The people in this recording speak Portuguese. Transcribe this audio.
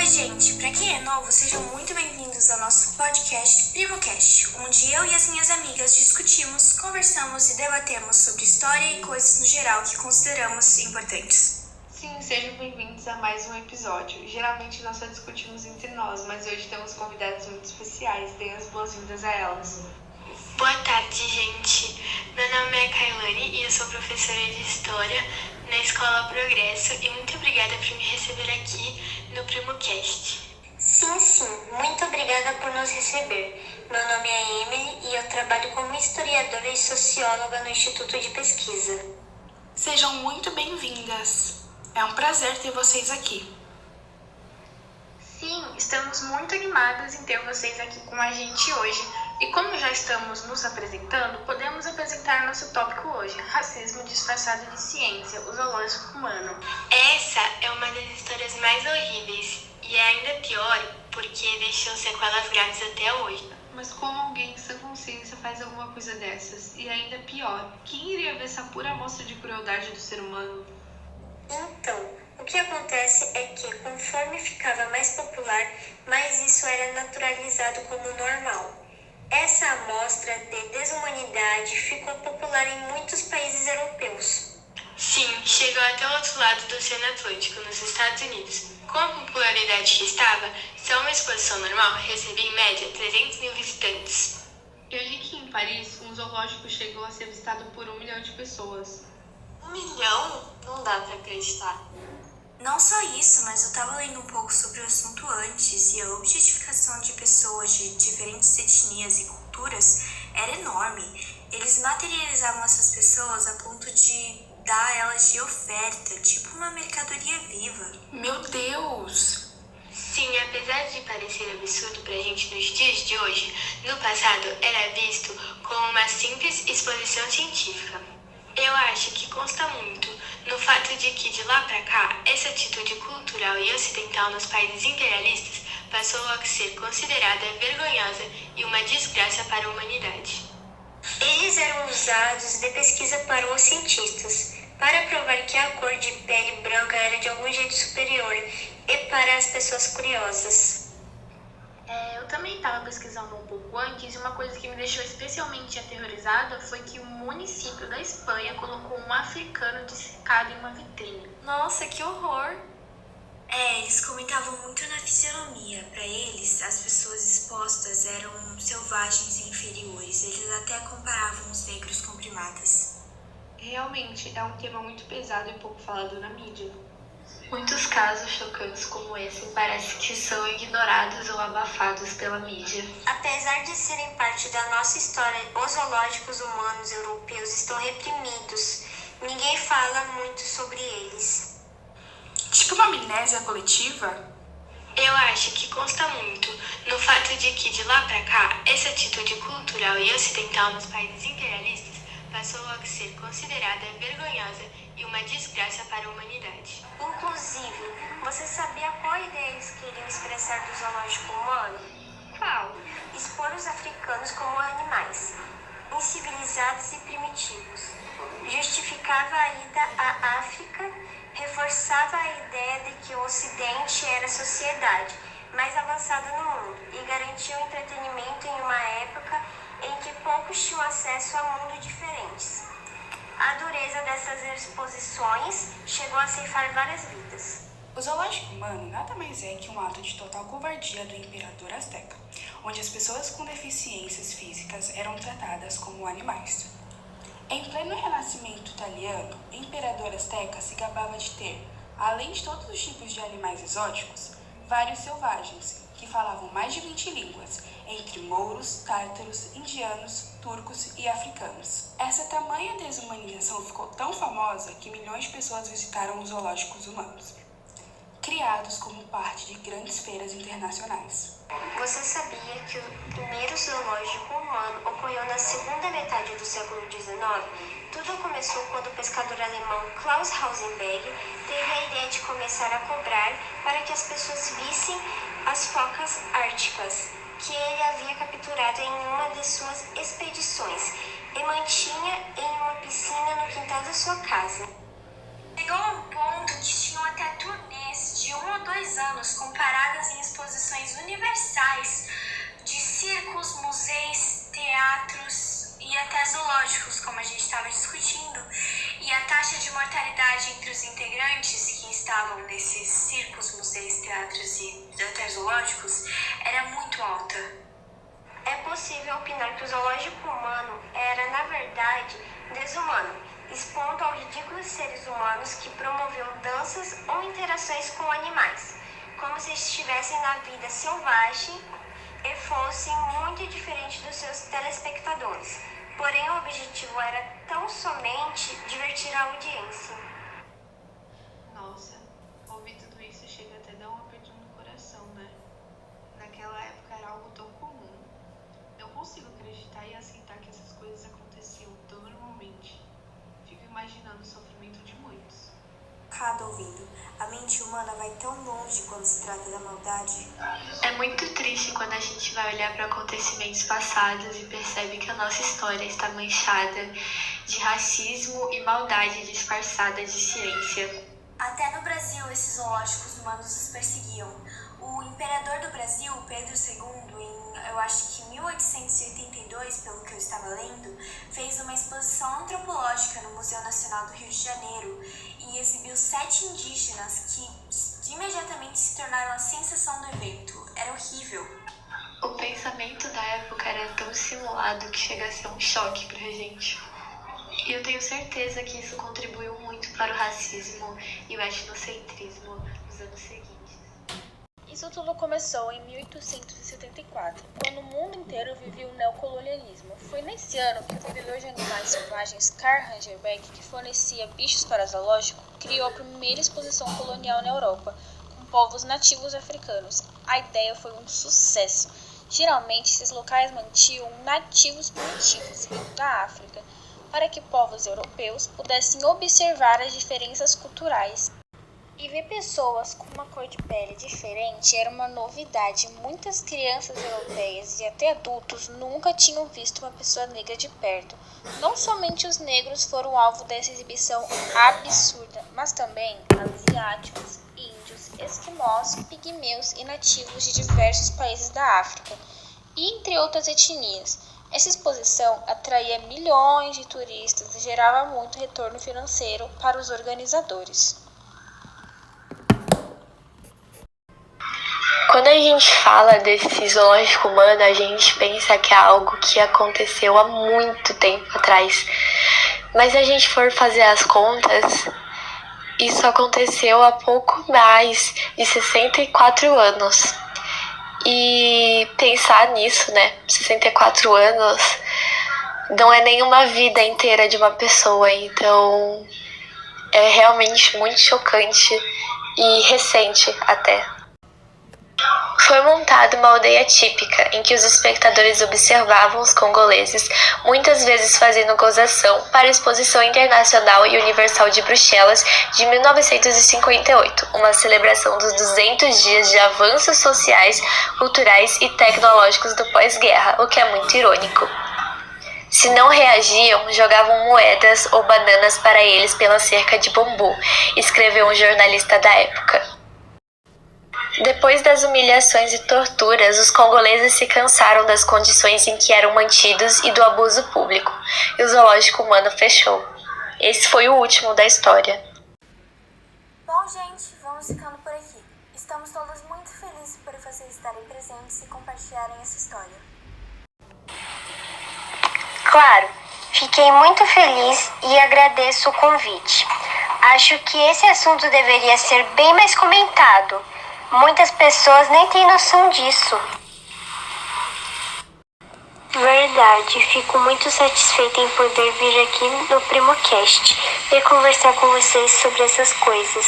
Oi, gente! Pra quem é novo, sejam muito bem-vindos ao nosso podcast PrimoCast, onde eu e as minhas amigas discutimos, conversamos e debatemos sobre história e coisas no geral que consideramos importantes. Sim, sejam bem-vindos a mais um episódio. Geralmente nós só discutimos entre nós, mas hoje temos convidados muito especiais. Deem as boas-vindas a elas. Boa tarde, gente. Meu nome é Kailane e eu sou professora de História na Escola Progresso e muito obrigada por me receber aqui no PrimoCast. Sim, muito obrigada por nos receber. Meu nome é Emily e eu trabalho como historiadora e socióloga no Instituto de Pesquisa. Sejam muito bem-vindas. É um prazer ter vocês aqui. Sim, estamos muito animadas em ter vocês aqui com a gente hoje. E como já estamos nos apresentando, podemos apresentar nosso tópico hoje: racismo disfarçado de ciência, o zoológico humano. Essa é uma das histórias mais horríveis e é ainda pior porque deixou sequelas graves até hoje. Mas como alguém em sã consciência faz alguma coisa dessas? E ainda pior, quem iria ver essa pura amostra de crueldade do ser humano? Então, o que acontece é que, conforme ficava mais popular, mais isso era naturalizado como normal. Essa amostra de desumanidade ficou popular em muitos países europeus. Sim, chegou até o outro lado do Oceano Atlântico, nos Estados Unidos. Com a popularidade que estava, só uma exposição normal recebia em média 300 mil visitantes. Eu li que em Paris, um zoológico chegou a ser visitado por 1 milhão de pessoas. 1 milhão? Não dá pra acreditar. Não só isso, mas eu tava lendo um pouco sobre o assunto antes e a objetificação de pessoas de diferentes etnias e culturas era enorme. Eles materializavam essas pessoas a ponto de dar a elas de oferta, tipo uma mercadoria viva. Meu Deus! Sim, apesar de parecer absurdo pra gente nos dias de hoje, no passado era visto como uma simples exposição científica. Eu acho que consta muito no fato de que de lá pra cá, essa atitude cultural e ocidental nos países imperialistas passou a ser considerada vergonhosa e uma desgraça para a humanidade. Eles eram usados de pesquisa para os cientistas, para provar que a cor de pele branca era de algum jeito superior e para as pessoas curiosas. Eu também estava pesquisando um pouco antes e uma coisa que me deixou especialmente aterrorizada foi que um município da Espanha colocou um africano dissecado em uma vitrine. Nossa, que horror! Eles comentavam muito na fisionomia. Para eles, as pessoas expostas eram selvagens e inferiores. Eles até comparavam os negros com primatas. Realmente, é um tema muito pesado e pouco falado na mídia. Muitos casos chocantes como esse parece que são ignorados ou abafados pela mídia. Apesar de serem parte da nossa história, os zoológicos humanos europeus estão reprimidos. Ninguém fala muito sobre eles. Tipo uma amnésia coletiva? Eu acho que consta muito no fato de que de lá pra cá, essa atitude cultural e ocidental nos países imperialistas passou a ser considerada vergonhosa e uma desgraça para a humanidade. Inclusive, você sabia qual ideia eles queriam expressar do zoológico humano? Qual? Expor os africanos como animais, incivilizados e primitivos. Justificava a ida à África, reforçava a ideia de que o Ocidente era a sociedade mais avançada no mundo e garantia o entretenimento em uma época em que poucos tinham acesso a mundos diferentes. A dureza dessas exposições chegou a ceifar várias vidas. O zoológico humano nada mais é que um ato de total covardia do imperador azteca, onde as pessoas com deficiências físicas eram tratadas como animais. Em pleno renascimento italiano, o imperador azteca se gabava de ter, além de todos os tipos de animais exóticos, vários selvagens, que falavam mais de 20 línguas, entre mouros, tártaros, indianos, turcos e africanos. Essa tamanha desumanização ficou tão famosa que milhões de pessoas visitaram os zoológicos humanos, criados como parte de grandes feiras internacionais. Você sabia que o primeiro zoológico humano ocorreu na segunda metade do século XIX? Tudo começou quando o pescador alemão Klaus Hausenberg teve a ideia de começar a cobrar para que as pessoas vissem as focas árticas, que ele havia capturado em uma de suas expedições e mantinha em uma piscina no quintal da sua casa. Chegou a um ponto que tinham até turnês de 1 ou 2 anos com paradas exposições universais de circos, museus, teatros e até zoológicos, como a gente estava discutindo, e a taxa de mortalidade entre os integrantes que estavam nesses circos, museus, teatros e até zoológicos era muito alta. É possível opinar que o zoológico humano era, na verdade, desumano, expondo ao ridículo seres humanos que promoviam danças ou interações com animais, como se estivessem na vida selvagem e fossem muito diferentes dos seus telespectadores. Porém, o objetivo era tão somente divertir a audiência. Nossa, ouvir tudo isso chega até a dar um apertinho no coração, né? Naquela época era algo tão comum. Não consigo acreditar e aceitar que essas coisas aconteciam tão normalmente. Fico imaginando o sofrimento de muitos. Cada ouvido, a mente humana vai tão longe quando se trata da maldade. É muito triste quando a gente vai olhar para acontecimentos passados e percebe que a nossa história está manchada de racismo e maldade disfarçada de ciência. Até no Brasil, esses zoológicos humanos os perseguiam. O imperador do Brasil, Pedro II, eu acho que em 1882, pelo que eu estava lendo, fez uma exposição antropológica no Museu Nacional do Rio de Janeiro e exibiu 7 indígenas que imediatamente se tornaram a sensação do evento. Era horrível. O pensamento da época era tão simulado que chega a ser um choque pra gente. E eu tenho certeza que isso contribuiu muito para o racismo e o etnocentrismo nos anos seguintes. Isso tudo começou em 1874, quando o mundo inteiro vivia o neocolonialismo. Foi nesse ano que o vendedor de animais selvagens Karl Rangerbeck, que fornecia bichos para zoológico, criou a primeira exposição colonial na Europa, com povos nativos africanos. A ideia foi um sucesso. Geralmente, esses locais mantinham nativos primitivos vindos da África, para que povos europeus pudessem observar as diferenças culturais. E ver pessoas com uma cor de pele diferente era uma novidade. Muitas crianças europeias e até adultos nunca tinham visto uma pessoa negra de perto. Não somente os negros foram alvo dessa exibição absurda, mas também asiáticos, índios, esquimós, pigmeus e nativos de diversos países da África, e entre outras etnias. Essa exposição atraía milhões de turistas e gerava muito retorno financeiro para os organizadores. Quando a gente fala desse zoológico humano, a gente pensa que é algo que aconteceu há muito tempo atrás. Mas se a gente for fazer as contas, isso aconteceu há pouco mais de 64 anos. E pensar nisso, né? 64 anos não é nenhuma vida inteira de uma pessoa, então é realmente muito chocante e recente até. Foi montada uma aldeia típica, em que os espectadores observavam os congoleses, muitas vezes fazendo gozação, para a Exposição Internacional e Universal de Bruxelas de 1958, uma celebração dos 200 dias de avanços sociais, culturais e tecnológicos do pós-guerra, o que é muito irônico. Se não reagiam, jogavam moedas ou bananas para eles pela cerca de bambu, escreveu um jornalista da época. Depois das humilhações e torturas, os congoleses se cansaram das condições em que eram mantidos e do abuso público, e o zoológico humano fechou. Esse foi o último da história. Bom, gente, vamos ficando por aqui. Estamos todos muito felizes por vocês estarem presentes e compartilharem essa história. Claro, fiquei muito feliz e agradeço o convite. Acho que esse assunto deveria ser bem mais comentado. Muitas pessoas nem têm noção disso. Verdade, fico muito satisfeita em poder vir aqui no PrimoCast e conversar com vocês sobre essas coisas.